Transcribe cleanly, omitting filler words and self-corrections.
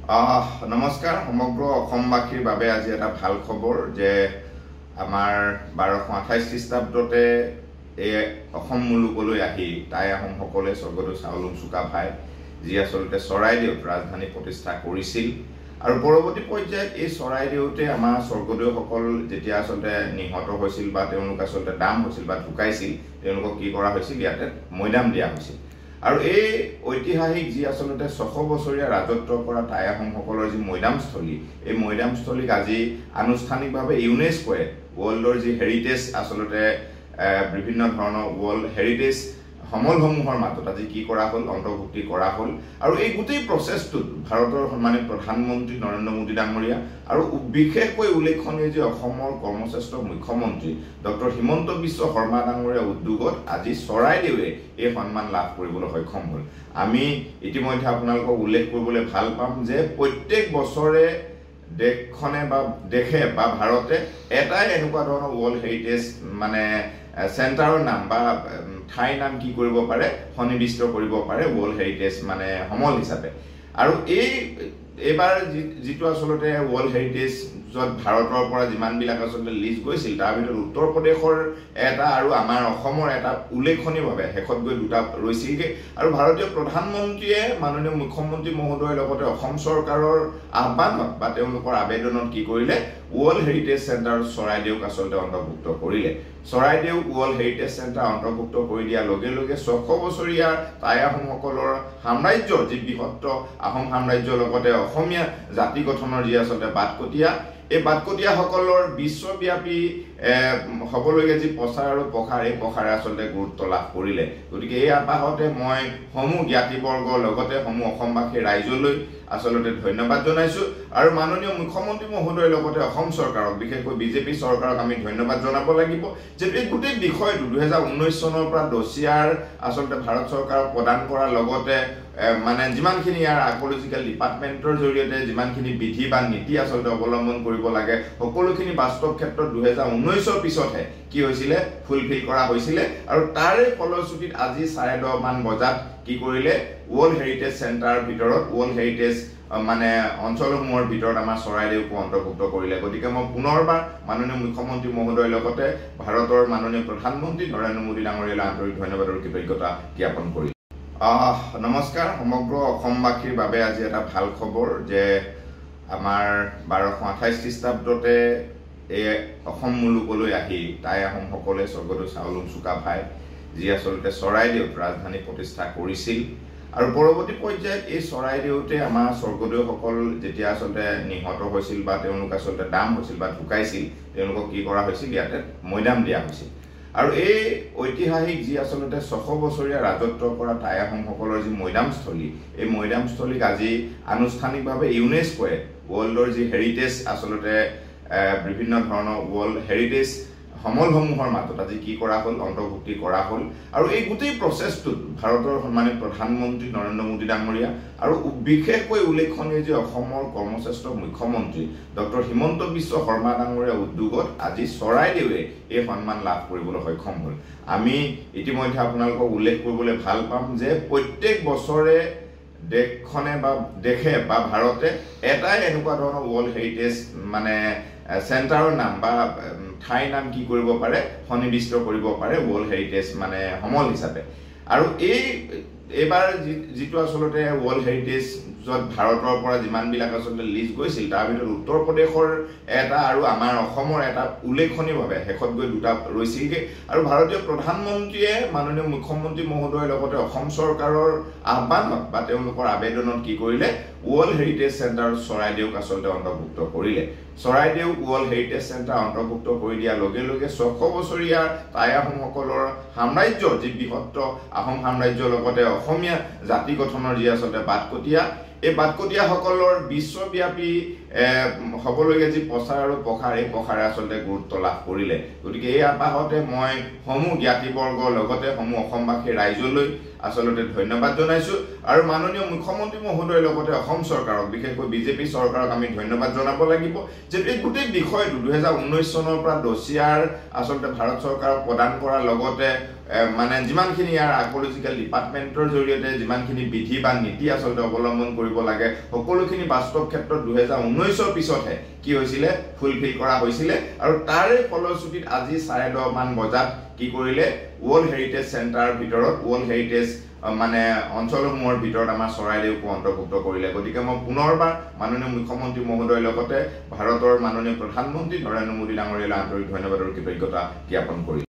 নমস্কাৰ সমগ্ৰ অসমবাসীৰ বাবে আজি এটা ভাল খবৰ যে আমাৰ 1228 খ্ৰীষ্টাব্দতে এই অসম মুলুকলৈ আহি টাই আহোমসকলে স্বৰ্গদেউ চাওলুং চুকাফাই যি আচলতে চৰাইদেউত ৰাজধানী প্ৰতিষ্ঠা কৰিছিল আৰু পৰৱৰ্তী পৰ্যায়ত এই চৰাইদেউতে আমাৰ স্বৰ্গদেউসকল যেতিয়া আচলতে নিহত হৈছিল বা তেওঁলোক আচলতে দাম হৈছিল বা ঢুকাইছিল তেওঁলোকক কি কৰা হৈছিল ইয়াতে মৈদাম দিয়া হৈছিল আৰু এই ঐতিহাসিক যি আচলতে 600 বছৰীয়া ৰাজত্ব কৰা টাই আহোমসকলৰ যি মৈদামস্থলী এই মৈদামস্থলীক আজি আনুষ্ঠানিকভাৱে ইউনেস্কোয়ে ৱৰ্ল্ডৰ যি হেৰিটেজ আচলতে বিভিন্ন ধৰণৰ ৱৰ্ল্ড হেৰিটেজ সমলসমূহৰ মাজত আজি কি কৰা হ'ল অন্তৰ্ভুক্তি কৰা হ'ল আৰু এই গোটেই প্ৰচেছটোত ভাৰতৰ সন্মানিত প্ৰধানমন্ত্ৰী নৰেন্দ্ৰ মোদী ডাঙৰীয়া আৰু বিশেষকৈ উল্লেখনীয় যে অসমৰ কৰ্মশ্ৰেষ্ঠ মুখ্যমন্ত্ৰী ডক্টৰ হিমন্ত বিশ্ব শৰ্মা ডাঙৰীয়া উদ্যোগত আজি চৰাইদেউৱে এই সন্মান লাভ কৰিবলৈ সক্ষম হ'ল আমি ইতিমধ্যে আপোনালোকক উল্লেখ কৰিবলৈ ভাল পাম যে প্ৰত্যেক বছৰে দেশখনে বা দেশে বা ভাৰতে এটাই এনেকুৱা ধৰণৰ ৱৰ্ল্ড হেৰিটেজ মানে চেণ্টাৰৰ নাম বা ঠাই নাম কি কৰিব পাৰে সন্নিবিষ্ট কৰিব পাৰে ৱৰ্ল্ড হেৰিটেজ মানে সমল হিচাপে আৰু এইবাৰ যিটো আচলতে ৱৰ্ল্ড হেৰিটেজ য'ত ভাৰতৰ পৰা যিমানবিলাক আচলতে লিষ্ট গৈছিল তাৰ ভিতৰত উত্তৰ প্ৰদেশৰ এটা আৰু আমাৰ অসমৰ এটা উল্লেখনীয়ভাৱে শেষত গৈ দুটা ৰৈছিলগৈ আৰু ভাৰতীয় প্ৰধানমন্ত্ৰীয়ে মাননীয় মুখ্যমন্ত্ৰী মহোদয়ৰ লগতে অসম চৰকাৰৰ আহ্বানত বা তেওঁলোকৰ আবেদনত কি কৰিলে ৱৰ্ল্ড হেৰিটেজ চেণ্টাৰ চৰাইদেউক আচলতে অন্তৰ্ভুক্ত কৰিলে চৰাইদেউ ৱৰ্ল্ড হেৰিটেজ চেণ্টাৰ অন্তৰ্ভুক্ত কৰি দিয়াৰ লগে লগে 600 বছৰীয়া টাই আহোমসকলৰ সাম্ৰাজ্যৰ যি বৃহত্ত আহোম সাম্ৰাজ্যৰ লগতে অসমীয়া জাতি গঠনৰ যি আচলতে বাটকটীয়া এই বাটকটীয়াসকলৰ বিশ্বব্যাপী হ'বলগীয়া যি প্ৰচাৰ আৰু প্ৰসাৰ এই প্ৰসাৰে আচলতে গুৰুত্ব লাভ কৰিলে গতিকে এই আপাহতে মই সমূহ জ্ঞাতিবৰ্গৰ লগতে সমূহ অসমবাসী ৰাইজলৈ আচলতে ধন্যবাদ জনাইছোঁ আৰু মাননীয় মুখ্যমন্ত্ৰী মহোদয়ৰ লগতে অসম চৰকাৰক বিশেষকৈ বিজেপি চৰকাৰক আমি ধন্যবাদ জনাব লাগিব যে এই গোটেই বিষয়টো 2019 চনৰ পৰা ডছিয়াৰ আচলতে ভাৰত চৰকাৰক প্ৰদান কৰাৰ লগতে মানে যিমানখিনি ইয়াৰ আৰ্কলজিকেল ডিপাৰ্টমেণ্টৰ জৰিয়তে যিমানখিনি বিধি বা নীতি আচলতে অৱলম্বন কৰিব লাগে সকলোখিনি বাস্তৱ ক্ষেত্ৰত 2019ৰ পিছতহে কি হৈছিলে ফুলফিল কৰা হৈছিলে আৰু তাৰে ফলশ্ৰুতিত আজি 10:30 মান বজাত কি কৰিলে ৱৰ্ল্ড হেৰিটেজ চেণ্টাৰৰ ভিতৰত ৱৰ্ল্ড হেৰিটেজ মানে অঞ্চলসমূহৰ ভিতৰত আমাৰ চৰাইদেউকো অন্তৰ্ভুক্ত কৰিলে গতিকে মই পুনৰবাৰ মাননীয় মুখ্যমন্ত্ৰী মহোদয়ৰ লগতে ভাৰতৰ মাননীয় প্ৰধানমন্ত্ৰী নৰেন্দ্ৰ মোদী ডাঙৰীয়ালৈ আন্তৰিক ধন্যবাদ আৰু কৃতজ্ঞতা জ্ঞাপন কৰিলোঁ নমস্কাৰ সমগ্ৰ অসমবাসীৰ বাবে আজি এটা ভাল খবৰ যে আমাৰ 1228 খ্ৰীষ্টাব্দতে এই অসম মুলুকলৈ আহি টাই আহোমসকলে স্বৰ্গদেউ চাওলুং চুকাফাই যি আচলতে চৰাইদেউত ৰাজধানী প্ৰতিষ্ঠা কৰিছিল আৰু পৰৱৰ্তী পৰ্যায়ত এই চৰাইদেউতে আমাৰ স্বৰ্গদেউসকল যেতিয়া আচলতে নিহত হৈছিল বা তেওঁলোক আচলতে দাম হৈছিল বা ঢুকাইছিল তেওঁলোকক কি কৰা হৈছিল ইয়াতে মৈদাম দিয়া হৈছিল আৰু এই ঐতিহাসিক যি আচলতে 600 বছৰীয়া ৰাজত্ব কৰা টাই আহোমসকলৰ যি মৈদামস্থলী এই মৈদামস্থলীক আজি আনুষ্ঠানিকভাৱে ইউনেস্কোয়ে ৱৰ্ল্ডৰ যি হেৰিটেজ আচলতে বিভিন্ন ধৰণৰ ৱৰ্ল্ড হেৰিটেজ সমলসমূহৰ মাজত আজি কি কৰা হ'ল অন্তৰ্ভুক্তি কৰা হ'ল আৰু এই গোটেই প্ৰচেছটোত ভাৰতৰ সন্মানিত প্ৰধানমন্ত্ৰী নৰেন্দ্ৰ মোদী ডাঙৰীয়া আৰু বিশেষকৈ উল্লেখনীয় যে অসমৰ কৰ্মশ্ৰেষ্ঠ মুখ্যমন্ত্ৰী ডক্টৰ হিমন্ত বিশ্ব শৰ্মা ডাঙৰীয়া উদ্যোগত আজি চৰাইদেউৱে এই সন্মান লাভ কৰিবলৈ সক্ষম হ'ল আমি ইতিমধ্যে আপোনালোকক উল্লেখ কৰিবলৈ ভাল পাম যে প্ৰত্যেক বছৰে দেশখনে বা দেশে বা ভাৰতে এটাই এনেকুৱা ধৰণৰ ৱৰ্ল্ড হেৰিটেজ মানে চেণ্টাৰৰ নাম বা ঠাই নাম কি কৰিব পাৰে সন্নিবিষ্ট কৰিব পাৰে ৱৰ্ল্ড হেৰিটেজ মানে সমল হিচাপে আৰু এইবাৰ যিটো আচলতে ৱৰ্ল্ড হেৰিটেজ য'ত ভাৰতৰ পৰা যিমানবিলাক আচলতে লিষ্ট গৈছিল তাৰ ভিতৰত উত্তৰ প্ৰদেশৰ এটা আৰু আমাৰ অসমৰ এটা উল্লেখনীয়ভাৱে শেষত গৈ দুটা ৰৈছিলগৈ আৰু ভাৰতীয় প্ৰধানমন্ত্ৰীয়ে মাননীয় মুখ্যমন্ত্ৰী মহোদয়ৰ লগতে অসম চৰকাৰৰ আহ্বানত বা তেওঁলোকৰ আবেদনত কি কৰিলে ৱৰ্ল্ড হেৰিটেজ চেণ্টাৰ চৰাইদেউক আচলতে অন্তৰ্ভুক্ত কৰিলে চৰাইদেউ ৱৰ্ল্ড হেৰিটেজ চেণ্টাৰ অন্তৰ্ভুক্ত কৰি দিয়াৰ লগে লগে 600 বছৰীয়া টাই আহোমসকলৰ সাম্ৰাজ্যৰ যি বৃহত্ত আহোম সাম্ৰাজ্যৰ লগতে অসমীয়া জাতি গঠনৰ যি আচলতে বাটকটীয়া এই বাটকটীয়াসকলৰ বিশ্বব্যাপী হ'বলগীয়া যি প্ৰচাৰ আৰু প্ৰসাৰ এই প্ৰসাৰে আচলতে গুৰুত্ব লাভ কৰিলে গতিকে এই আপাহতে মই সমূহ জ্ঞাতিবৰ্গৰ লগতে সমূহ অসমবাসী ৰাইজলৈ আচলতে ধন্যবাদ জনাইছোঁ আৰু মাননীয় মুখ্যমন্ত্ৰী মহোদয়ৰ লগতে অসম চৰকাৰক বিশেষকৈ বিজেপি চৰকাৰক আমি ধন্যবাদ জনাব লাগিব যে এই গোটেই বিষয়টো 2019 চনৰ পৰা ডছিয়াৰ আচলতে ভাৰত চৰকাৰক প্ৰদান কৰাৰ লগতে মানে যিমানখিনি ইয়াৰ আৰ্কোলজিক্যাল ডিপাৰ্টমেণ্টৰ জৰিয়তে যিমানখিনি বিধি বা নীতি আচলতে অৱলম্বন কৰিব লাগে সকলোখিনি বাস্তৱ ক্ষেত্ৰত 2019ৰ পিছতহে কি হৈছিলে ফুলফিল কৰা হৈছিলে আৰু তাৰে ফলশ্ৰুতিত আজি 10:30 মান বজাত কি কৰিলে ৱৰ্ল্ড হেৰিটেজ চেণ্টাৰৰ ভিতৰত ৱৰ্ল্ড হেৰিটেজ মানে অঞ্চলসমূহৰ ভিতৰত আমাৰ চৰাইদেউকো অন্তৰ্ভুক্ত কৰিলে গতিকে মই পুনৰবাৰ মাননীয় মুখ্যমন্ত্ৰী মহোদয়ৰ লগতে ভাৰতৰ মাননীয় প্ৰধানমন্ত্ৰী নৰেন্দ্ৰ মোদী ডাঙৰীয়ালৈ আন্তৰিক ধন্যবাদ আৰু কৃতজ্ঞতা জ্ঞাপন কৰিলোঁ